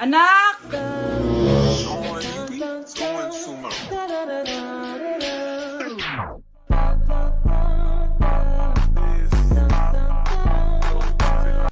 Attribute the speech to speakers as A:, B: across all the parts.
A: Anak!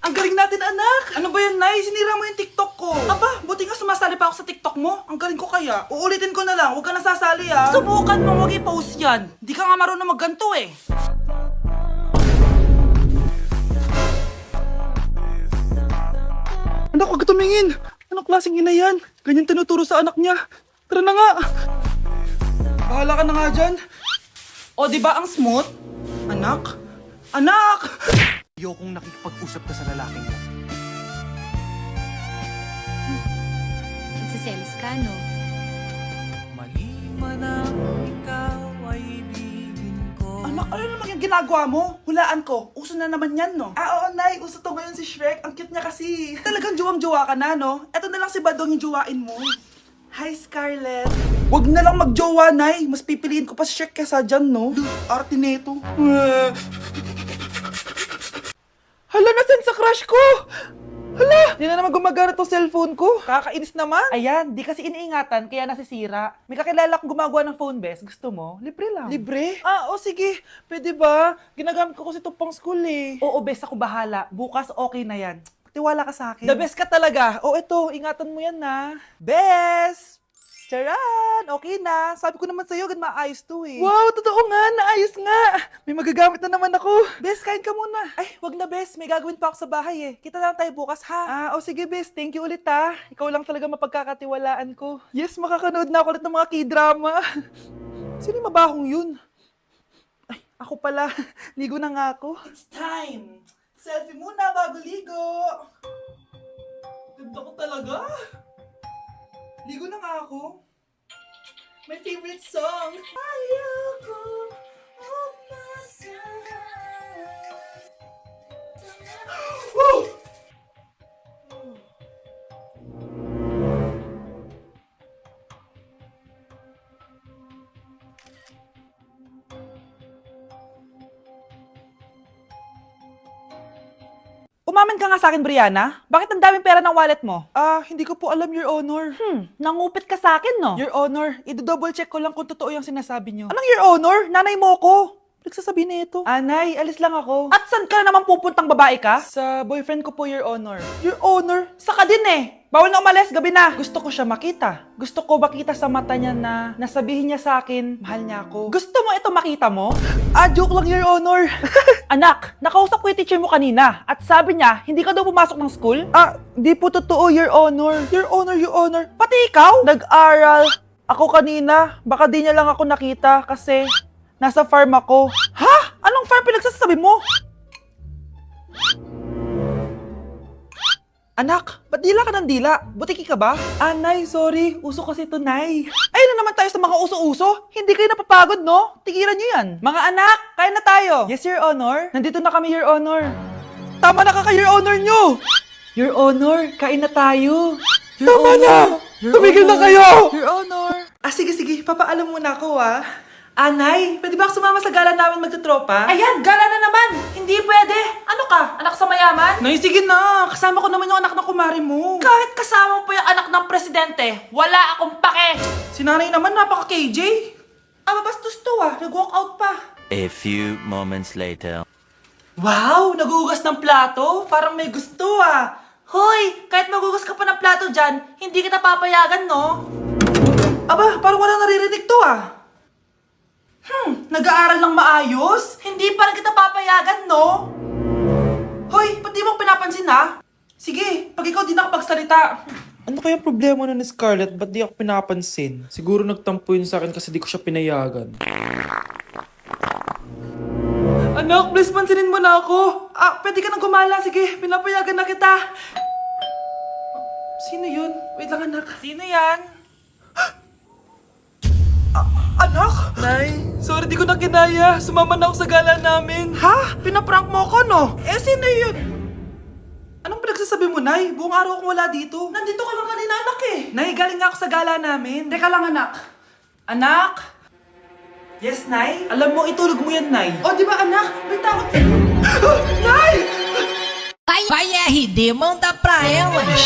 A: Ang galing natin, anak! Ano ba yan, Nay? Sinira mo yung TikTok ko. Aba, buti nga sumasali pa ako sa TikTok mo. Ang galing ko kaya. Uulitin ko na lang, huwag ka nasasali ah. Subukan mo, huwag i-post yan. Di ka nga marunong magganto eh. Anak, huwag tumingin. Anong klaseng ina yan? Ganyan tinuturo sa anak niya. Tara na nga. Bahala ka na nga dyan. O, di ba ang smooth? Anak? Anak!
B: Ayokong nakikipag-usap ka sa lalaking mo.
C: Nagsiselos ka, no?
B: Mali man ang ikaw ay ibigin ko.
A: Anak, ano naman yung ginagawa mo? Hulaan ko. Uso na naman yan, no? Oo, Nay. Uso to ngayon si Shrek. Ang cute niya kasi. Talagang juwang-juwa ka na, no? Eto na lang si Badong yung juwain mo. Hi, Scarlett. Wag na lang magjowa, Nay. Mas pipiliin ko pa si Shrek kesa dyan, no? Arte neto. Hala, nasan sa crush ko? Hala! Di na naman gumagana tong cellphone ko. Kakainis naman. Ayan, di kasi iniingatan, kaya nasisira. May kakilala kong gumagawa ng phone best. Gusto mo? Libre lang. Libre? Ah, o sige. Pwede ba? Ginagamit ko kasi ito pang school eh. Oo, best ako bahala. Bukas okay na yan. Tiwala ka sa akin. The best ka talaga. O eto, ingatan mo yan na. Best! Charan! Okay na. Sabi ko naman sa'yo, maayos to eh. Wow, totoo nga. Naayos nga. May magagamit na naman ako. Bes, kain ka muna. Ay, wag na Bes. May gagawin pa ako sa bahay eh. Kita na lang tayo bukas ha. O sige Bes. Thank you ulit ha. Ikaw lang talaga mapagkakatiwalaan ko. Yes, makakanood na ako ulit ng mga k-drama. Sino yung mabahong yun? Ay, ako pala. Ligo na nga ako. It's time. Selfie muna bago ligo. Ganda ko talaga. Ligo na nga ako. My favorite song. Ayoko Woo! Umamin ka nga sa akin, Brianna. Bakit ang daming pera ng wallet mo? Hindi ko po alam, Your Honor. Nangupit ka sa akin, no? Your Honor, i-double check ko lang kung totoo yung sinasabi niyo. Anong Your Honor? Nanay mo ko. Nagsasabi na ito. Nay, alis lang ako. At saan ka na naman pupuntang babae ka? Sa boyfriend ko po, Your Honor. Your Honor? Saka din eh. Bawal na umalis, gabi na. Gusto ko siya makita. Gusto ko makita sa mata niya na nasabihin niya sa akin, mahal niya ako. Gusto mo ito makita mo? Joke lang, Your Honor. Anak, nakausap ko yung teacher mo kanina at sabi niya, hindi ka daw pumasok ng school? Di po totoo, Your Honor. Your Honor, Your Honor. Pati ikaw? Nag-aral. Ako kanina, baka di niya lang ako nakita kasi nasa farm ako. Ha? Anong farm pinagsasabi mo? Anak, ba't dila ka ng dila? Butiki ka ba? Nay, sorry. Uso kasi ito, Nay. Ayun na naman tayo sa mga uso-uso. Hindi kayo napapagod, no? Tigilan nyo yan. Mga anak, kain na tayo. Yes, Your Honor. Nandito na kami, Your Honor. Tama na Your Honor nyo. Your Honor, kain na tayo. Tama na! Tumigil na kayo! Your Honor. Sige. Papaalam muna ako, Nay, pwede ba ako sumama sa gala namin magtutropa? Ayan, gala na naman! Hindi pwede! Ano ka? Anak sa mayaman? Nay, sige na! Kasama ko naman yung anak ng kumari mo. Kahit kasama mo po yung anak ng presidente, wala akong pake! Si nanay naman, napaka-KJ. Bastos to nag-walk out pa.
D: A few moments later.
A: Wow! Nagugas ng plato? Parang may gusto Hoy! Kahit magugas ka pa ng plato dyan, hindi kita papayagan, no? Parang wala naririnig to Nag-aaral ng maayos? Hindi pa rin kita papayagan, no? Hoy, ba't di mo pinapansin, Sige, pag ikaw di nakapagsalita. Ano kayang problema na ni Scarlett? Ba't di ako pinapansin? Siguro nagtampo yun sa akin kasi di ko siya pinayagan. Anak, please pansinin mo na ako. Pwede ka nang gumala. Sige, pinapayagan na kita. Sino yun? Wait lang, anak. Sino yan? Anak? Nay, sorry di ko na kinaya. Sumama na ako sa gala namin. Ha? Pinaprank mo ako, no? Sino yun? Anong pinagsasabi mo, Nay? Buong araw akong wala dito. Nandito ka lang kanina, anak Nay, galing nga ako sa gala namin. Teka lang, anak. Anak? Yes, Nay? Alam mo, itulog mo yan, Nay. Di ba, anak? May takot ka. Nay!
E: Vai RD, manda pra elas.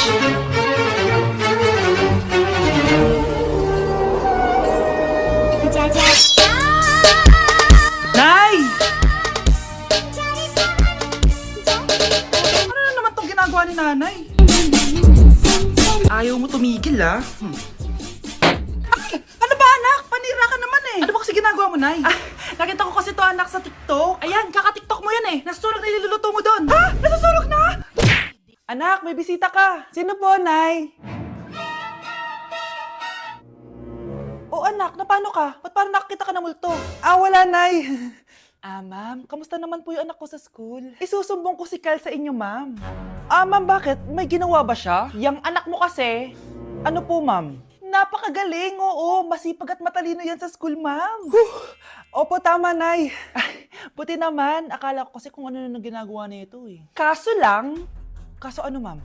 A: tumigil, ah. Ay! Ano ba, anak? Panira ka naman eh. Ano ba kasi ginagawa mo, Nay? Nakita ko kasi to, anak, sa TikTok. Ayan, kaka-TikTok mo yan eh. Nasusunog na niluluto mo doon. Ha? Nasusunog na? Anak, may bisita ka. Sino po, Nay? Oh, anak, na paano ka? Ba't parang nakakita ka ng multo? Wala, Nay. Ma'am, kamusta naman po yung anak ko sa school? Isusumbong ko si Kyle sa inyo, ma'am. Ma'am, bakit? May ginawa ba siya? Yang anak mo kasi, ano po, ma'am? Napakagaling, oo. Masipag at matalino yan sa school, ma'am. Opo, tama, Nay. Buti naman. Akala ko kasi kung ano na ginagawa nito eh. Kaso ano, ma'am?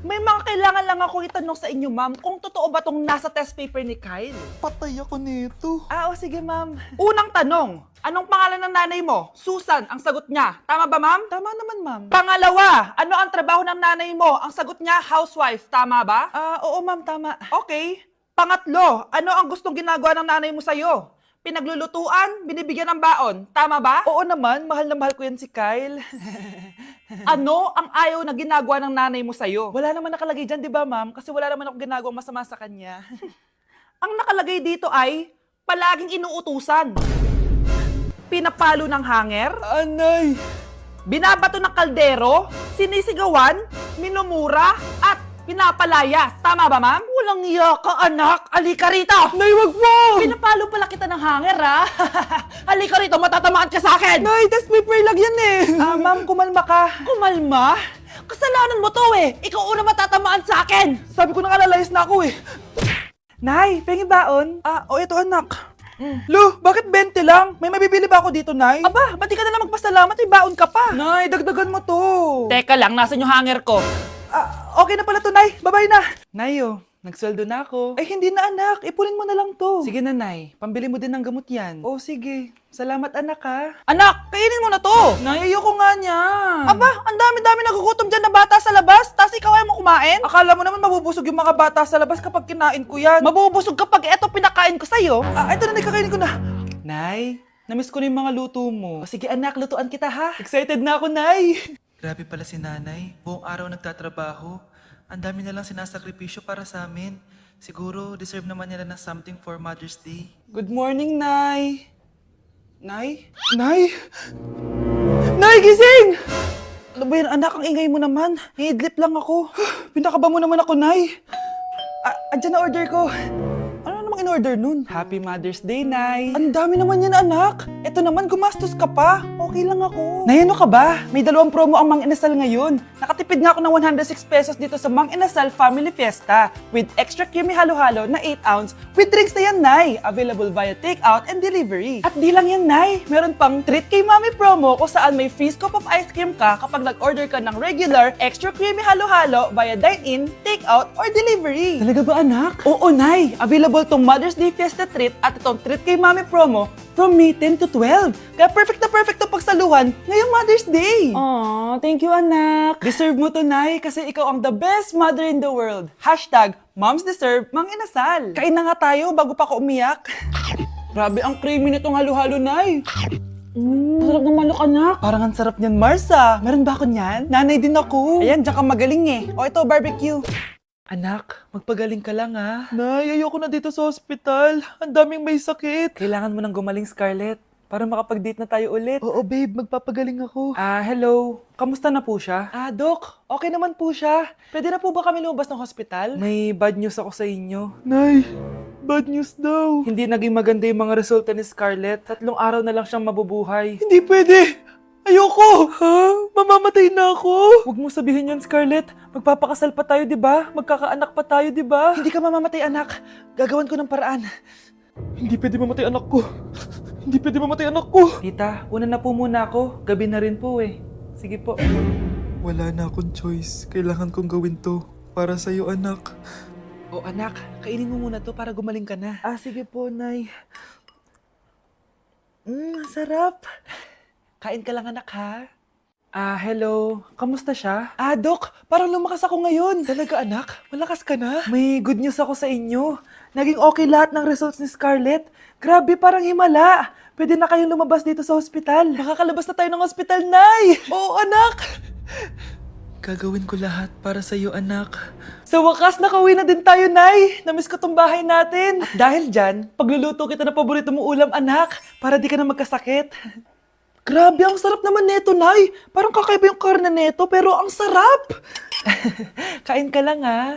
A: May mga kailangan lang ako itanong sa inyo, ma'am, kung totoo ba tong nasa test paper ni Kyle.
C: Patay ako nito.
A: O sige, ma'am. Unang tanong, anong pangalan ng nanay mo? Susan, ang sagot niya. Tama ba, ma'am? Tama naman, ma'am. Pangalawa, ano ang trabaho ng nanay mo? Ang sagot niya, housewife. Tama ba? Oo, ma'am, tama. Okay. Pangatlo, ano ang gustong ginagawa ng nanay mo sa'yo? Pinaglulutuan, binibigyan ng baon. Tama ba? Oo naman, mahal na mahal ko yan si Kyle. Ano ang ayaw na ginagawa ng nanay mo sa'yo? Wala naman nakalagay dyan, di ba, ma'am? Kasi wala naman ako ginagawang masama sa kanya. Ang nakalagay dito ay palaging inuutusan. Pinapalo ng hanger,
C: Anay!
A: binabato ng kaldero, sinisigawan, minumura, at pinapalayas. Tama ba, ma'am? Walang iya ka, anak. Halika rito!
C: Nay, wag mo!
A: Pinapalo pala kita ng hanger, ha? Halika rito, matatamaan ka sa akin!
C: Nay, test paper lang yan eh!
A: Ma'am, kumalma ka. Kumalma? Kasalanan mo to eh. Ikaw una matatamaan sa akin.
C: Sabi ko nakalayas na ako eh.
A: Nay, pengi baon?
C: Ito anak. Lo, bakit 20 lang? May mabibili ba ako dito, Nay?
A: Aba, ba't di ka na lang magpasalamat? May baon ka pa.
C: Nay, dagdagan mo to.
A: Teka lang, nasan yung hanger ko?
C: Okay na pala to, Nay. Bye-bye na.
A: Nayo, nagsweldo na ako.
C: Ay, hindi na anak. Ipunin mo na lang to.
A: Sige na, Nay. Pambili mo din ng gamot yan.
C: Oh, sige. Salamat, anak, ha.
A: Anak, kainin mo na to.
C: Nay, ayoko nga niyan.
A: Aba, ang dami-dami nagugutom dyan na bata sa labas, tas ikaw ay mo kumain?
C: Akala mo naman mabubusog yung mga bata sa labas kapag kinain ko yan.
A: Mabubusog kapag eto pinakain ko sa'yo.
C: Ito na, Nay, kakainin ko na.
A: Nay, namiss ko na yung mga luto mo. O sige anak, lutuan kita ha.
C: Excited na ako, Nay.
B: Grabe pala si nanay. Buong araw nagtatrabaho. Ang dami na lang sinasakripisyo para sa amin. Siguro, deserve naman nila ng something for Mother's Day.
C: Good morning, Nay. Nay? Nay? Nay, gising! Ano ba yan, anak? Ang ingay mo naman. Hihidlip lang ako. Pinakaba mo naman ako, Nay. Andyan na order ko. Ano namang in-order nun?
A: Happy Mother's Day, Nay.
C: Ang dami naman yan, anak. Ito naman, gumastos ka pa. Okay lang ako.
A: Nay, ano ka ba? May 2 promo ang Mang Inasal ngayon. Nakatipid nga ako ng 106 pesos dito sa Mang Inasal Family Fiesta with extra creamy halo-halo na 8 ounce with drinks na yan, Nay. Available via takeout and delivery. At di lang yan, Nay. Meron pang Treat Kay Mami promo kung saan may free scoop of ice cream ka kapag nag-order ka ng regular extra creamy halo-halo via dine-in, takeout, or delivery.
C: Talaga ba, anak?
A: Oo, Nay. Available tong Mother's Day Fiesta Treat at itong Treat Kay Mami promo from May 10 to 12. Kaya perfect to pagsaluhan ngayong Mother's Day.
C: Aw, thank you, anak.
A: Deserve mo to, Nay, kasi ikaw ang the best mother in the world. #Moms deserve Mang Inasal. Kain na nga tayo bago pa ako umiyak. Grabe ang creamy nitong halo-halo, Nay.
C: Sarap ng manok, anak.
A: Parang ang sarap niyan, Marsa. Meron ba ako niyan? Nanay din ako. Ayan, diyan ka magaling eh. O ito, barbecue. Anak, magpagaling ka lang ha.
C: Nay, ayoko na dito sa ospital. Ang daming may sakit.
A: Kailangan mo nang gumaling, Scarlett, para makapag-date na tayo ulit.
C: Oo, babe. Magpapagaling ako.
A: Hello. Kamusta na po siya? Doc, okay naman po siya. Pwede na po ba kami lumabas ng hospital? May bad news ako sa inyo.
C: Nay, bad news daw.
A: Hindi naging maganda yung mga resulta ni Scarlett. 3 araw na lang siyang mabubuhay.
C: Hindi pwede. Ayoko. Ha? Mamamatay na ako.
A: Huwag mo sabihin yun, Scarlett. Magpapakasal pa tayo, di ba? Magkakaanak pa tayo, di ba?
C: Hindi ka mamamatay, anak. Gagawan ko ng paraan. Hindi pwede mamatay anak ko. Hindi pwede mamatay anak ko.
A: Tita, una na po muna ako. Gabi na rin po eh. Sige po.
C: Wala na akong choice. Kailangan kong gawin to. Para sa'yo, anak.
A: O anak, kainin mo muna to para gumaling ka na.
C: Sige po, Nay. Sarap.
A: Kain ka lang anak ha. Hello. Kamusta siya?
C: Dok, parang lumakas ako ngayon. Talaga, anak? Malakas ka na?
A: May good news ako sa inyo. Naging okay lahat ng results ni Scarlett. Grabe, parang himala. Pwede na kayong lumabas dito sa ospital.
C: Makakalabas na tayo ng ospital, Nay! Oo, anak!
B: Gagawin ko lahat para sa'yo, anak.
C: Sa wakas, nakauwi na din tayo, Nay. Namiss ko tong bahay natin. At dahil dyan, pagluluto kita ng paborito mong ulam, anak, para di ka na magkasakit. Grabe, ang sarap naman neto, Nay. Parang kakaiba yung karne neto, pero ang sarap. Kain ka lang, ha?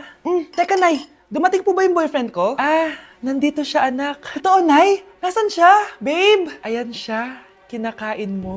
C: Teka, Nay, dumating po ba yung boyfriend ko? Ah, nandito siya, anak. Totoo, Nay? Nasaan siya? Babe? Ayan siya. Kinakain mo.